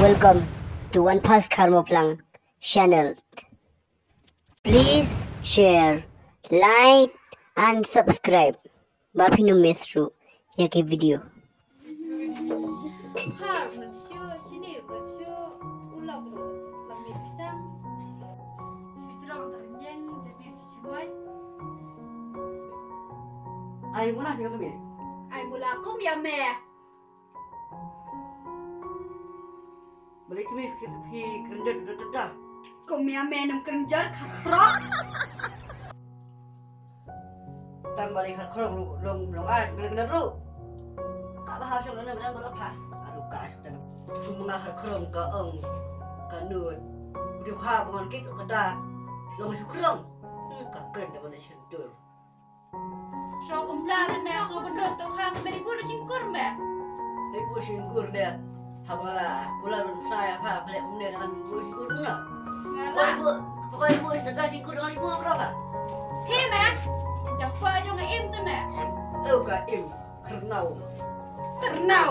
Welcome to One Pass Karmoplang channel. Please share, like, and subscribe. Bapi no mesru ya ke video. Ai mula fi kami. Ai mula kum ya me. Balik kami fi kerja dah. Kum ya me nam kerja khro. Tam balik kerong long ai kena ru. Tak bahas yang mana benar berapa. Aduh kas dan cuma kerong ke ke nut. Dia kha bangun kit ke dah. Long su kerong. Ka ken dah mana sentur. So kum ta me so bendot to khang me di pun singkur me. Dia pun singkur dia. Hamala kula run saya apa balik kemudian dengan pun singkur enggak. Ngala. Pokoknya ibu sudah singkur dengan ibu berapa? He me. Japa jo nge im tu me. Ka im kernau. Ternau.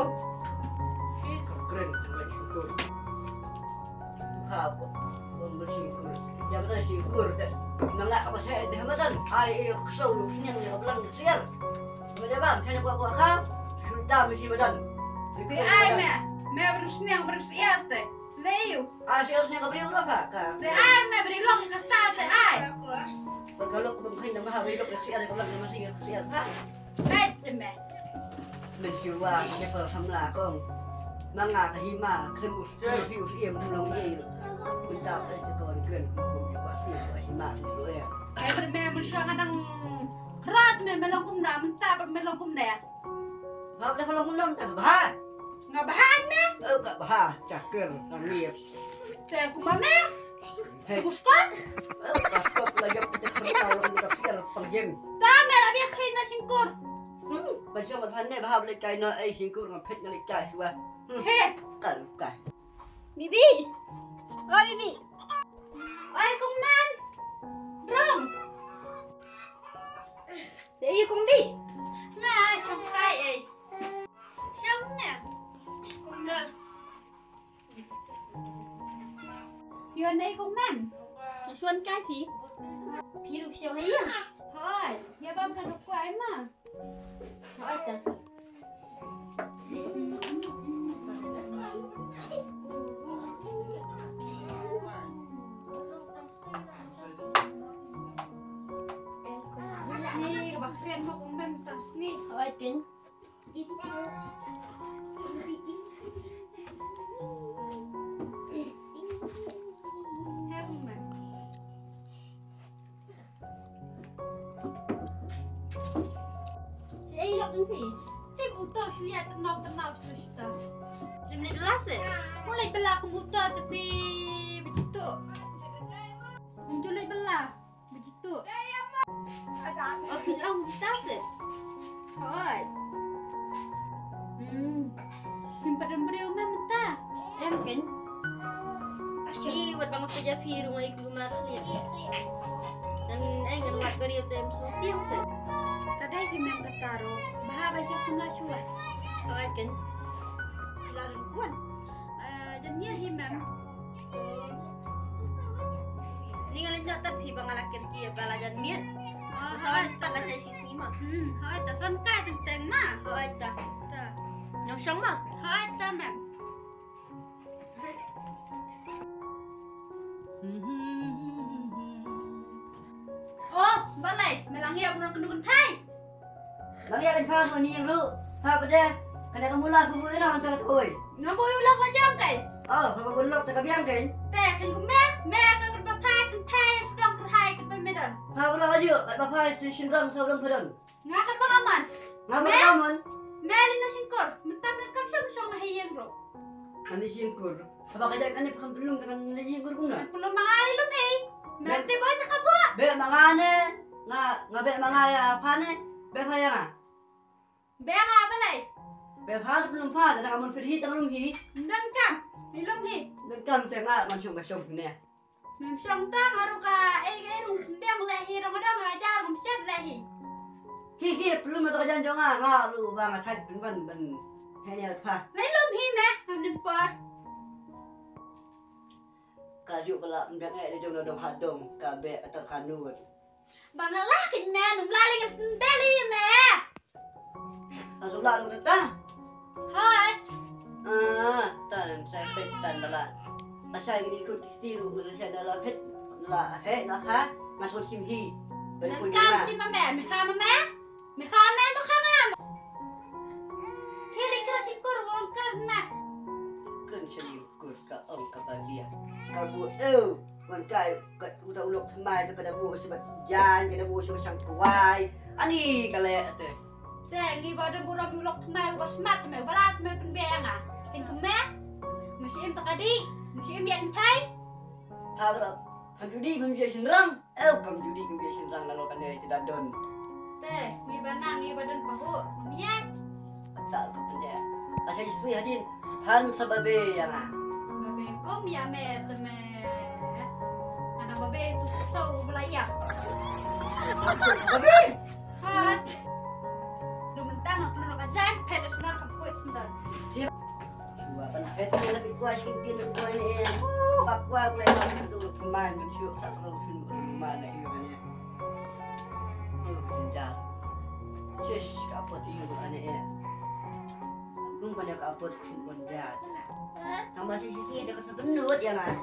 Keren dengan singkur. Kha pun bersingkur. Yang mana singkur tak nangak apa saya dah madan. Ai kesau lu sini yang belang sial. Macam bang, saya kuat kha sudah mesti badan. Di ai me. Me bersniang bersiar te. Leyu. Siasnya kau beri berapa? Di ai me beri long kata te ai. Kalau kau mungkin nama hari dok sial kau belang masih sial ha. Bet me. Menjual dia perhamlah kong. Manga kahima kemus hius ia mulung ia. Minta pada kawan keren kau juga sih kahima tu ya. Ai te me bersua kadang kerat me melong kum na mentah melong kum na. Kau dah kalau mulung tak bah. Ngabahan me. Kak bah cakar langir. Te kum me. Hei, Buskot. stop lagi kita kerja orang kita sial pangjem. Ta me la bi khina singkur. Macam mana ni bah boleh cai no ai singkur dengan pet dengan cai suah. He. Kan kan. Bibi. Oh Bibi. Oi kum man. Rong. Để kum bi. Nga xong cái ấy. Xong nè. Kum nè. Yêu đây kum man. Xuân cái thì được siêu ấy à? Thôi, nhà băm ra được quái mà. Thôi ta. Ni kebakrian mau kum man tas ni. Thôi kính. Theo kum man. Chị ấy lọc thì Tim uto suya tenau susta. làm lên lát rồi. Mulai bela kum uto tapi begitu. Mulai bela begitu. Ở phía ông lát rồi. Thôi, Ừ. simpan beriau mentah. Em kính. Đi vật bằng cái giá phi rồi ngay keluar lihat. Dan anh kan buat beri tem so tiêu rồi. Tadi pimem ketaro, bahaya siap semula cuah. Thôi kính. Lalu buat. Jadinya himem. Ni kan lanjut tapi bangalakir kia balajan mian. Hai, Soal tak ada saya sisi mah. hai, tak sonkai tentang mah. Thôi ta. Tak, Yang sang mah. hai, tak mem. Oh, balai, melangi aku nak kendungan Thai. Lagi ada faham ni yang lu. Faham pada kena kamu lah kamu ini orang tak tahu. Ngaboy ulang lah jam kai. Oh, kamu belok tak biang kan? Teh kan ku me kan kan bapai kan Thai sedang kan Thai kan pemedan. Faham belok aja. Kat bapa sindrom sebelum pedang. Ngakan bang aman. Ngamu kamu? Melin na singkor, mentam na kapsam song na hiyang ro. Ani singkur. Apa kaya kan ni faham belum dengan ni singkur guna. Pulo mangali lum hey. Merti ba ta kabo. Be mangane, ngabe mangaya pane, be kaya nga. Be nga balay. Be faham belum faham, dah kamu firhi tak belum hi. Dan kam, ilum hi. Dan kam tengah macam kasih ni. Mem song ta ngaru ka ay rung biang lehi rong adang ajar kum set lehi. Hi belum ada kerjaan jangan lu bang saya ben. Hanya apa? Lấy lum hi me, ham din por. tajuk pula biar dia jom dong hadong kabeh atau kanut. Banalah kin me num la ling teli me. Langsung lah lu dah. Hai. Tan saya petan dalam. Saya ini ikut tiru saya dalam pet lah nak ha masuk simhi. Nam kam si ma me kha ma me. Me kha me ma kha me. Theli kra si kur ngom karna. Kan saya ikut ke ke bagian. Kabu Mankai kat uta ulok semai tu kada buh sebab jan kada buh sebab sang kuai. Ani kale tu. Ngi badan pura bulok tmai ubas mat me balat me penbeanga. Tin keme. Masih im takadi. Masih im yak tai. Ha berap. Ha judi memjai senrang. Kam judi memjai senrang lalu kan dia tidak don. Ngi banang ngi badan pahu. Miyak. Tak ke pendek. Asal isi hadin. Han sababe yang Babe kom ya me teme. Ana babe tu sau melayak. Babe. Hat. Mentang nak kajan, pedas nak kaput sendal. Cuma pernah itu lebih kuat sikit kuat ni. Pak kuat boleh tu teman mencium tak terlalu fin mana iyo ni. Jenjar. Cis kaput iyo ni. Kung pada kaput fin jenjar. Tambah sisi dia kesebenut ya kan.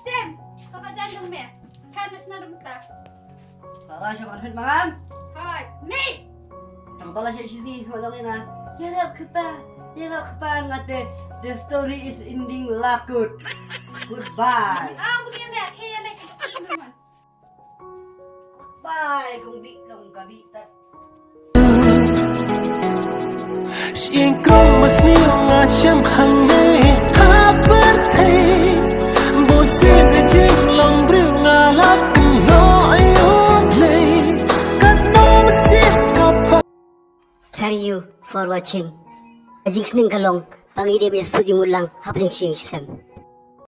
Sim, kau kajan dong me. Pedas nak mentah. Sarah siapa fin malam? Hai, me. Tambah sisi semua ni na. Ya kepa ngate. The story is ending lakut. Goodbye. Begini me, kaya lek. Bye, kung bi long gabi tat. Xin công mas niang asyam hang nei haper thei bo sin jing long bril ngalak no ayom play kat no sit kap. Thank you for watching. Ajing sning kalong pangide be studio mulang hapling sing sam.